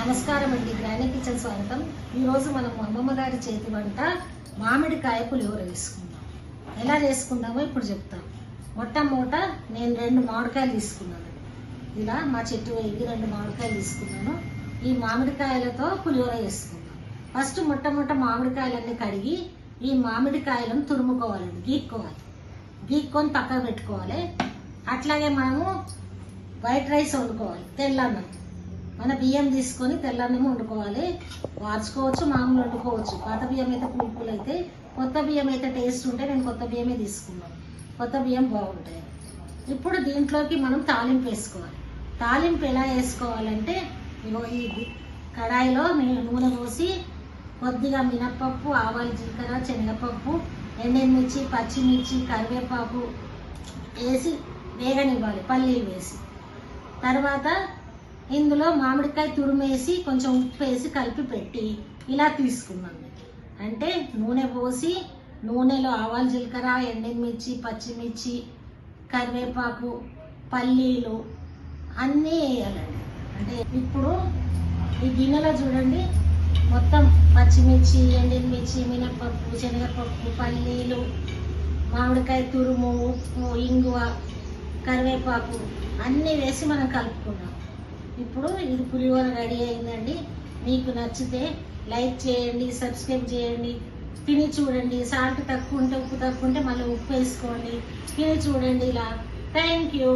నమస్కారం అండి, granny kitchen స్వాగతం. ఈరోజు మనం అమ్మమ్మ గారి చేతి వంట మామిడికాయ పులిహోర చేసుకుందాం. ఎలా చేసుకుందామో ఇప్పుడు చెప్తాం. మొట్టమొదట నేను 2 మామిడికాయలు తీసుకున్నాను. ఇలా మా చెట్టు వేగి 2 మామిడికాయలు తీసుకున్నాను. ఈ మామిడికాయలతో పులిహోర చేసుకుందాం. ఫస్ట్ మొట్టమొదట మామిడికాయలన్నీ కడిగి ఈ మామిడికాయలను తురుముకోవాలండి, గీక్కొని పక్కకు పెట్టుకోవాలి. అట్లాగే మనము వైట్ రైస్ వండుకోవాలి, తెల్లన్నం. మన బియ్యం తీసుకొని తెల్లన్నం వండుకోవాలి. వార్చుకోవచ్చు, మామూలు వండుకోవచ్చు. పాత బియ్యం అయితే పులుపులు అయితే, కొత్త బియ్యం అయితే టేస్ట్ ఉంటే నేను కొత్త బియ్యమే తీసుకున్నాను. కొత్త బియ్యం బాగుంటాయి. ఇప్పుడు దీంట్లోకి మనం తాలింపు వేసుకోవాలి. తాలింపు ఎలా వేసుకోవాలంటే, ఇగో ఈ కడాయిలో నూనె పోసి కొద్దిగా మినప్పప్పు, ఆవాలు, జీలకర్ర, శనగపప్పు, ఎండుమిర్చి, పచ్చిమిర్చి, కరివేపాకు వేసి వేగనివ్వాలి, పల్లీలు వేసి. తర్వాత ఇందులో మామిడికాయ తురుమేసి కొంచెం ఉప్పు వేసి కలిపి పెట్టి ఇలా తీసుకున్నాను. అంటే నూనె పోసి నూనెలో ఆవాలు, జీలకర్ర, ఎండుమిర్చి, పచ్చిమిర్చి, కరివేపాకు, పల్లీలు అన్నీ వేయాలండి. అంటే ఇప్పుడు ఈ గిన్నెలో చూడండి, మొత్తం పచ్చిమిర్చి, ఎండుమిర్చి, మినపప్పు, శనగపప్పు, పల్లీలు, మామిడికాయ తురుము, ఉప్పు, ఇంగువ, కరివేపాకు అన్నీ వేసి మనం కలుపుకున్నాం. ఇప్పుడు ఇది పులిహోర రెడీ అయిందండి. మీకు నచ్చితే లైక్ చేయండి, సబ్స్క్రైబ్ చేయండి, తిని చూడండి. సాల్ట్ తక్కువ ఉంటే, ఉప్పు తక్కువ ఉంటే మళ్ళీ ఉప్పు వేసుకోండి. తిని చూడండి ఇలా. Thank you.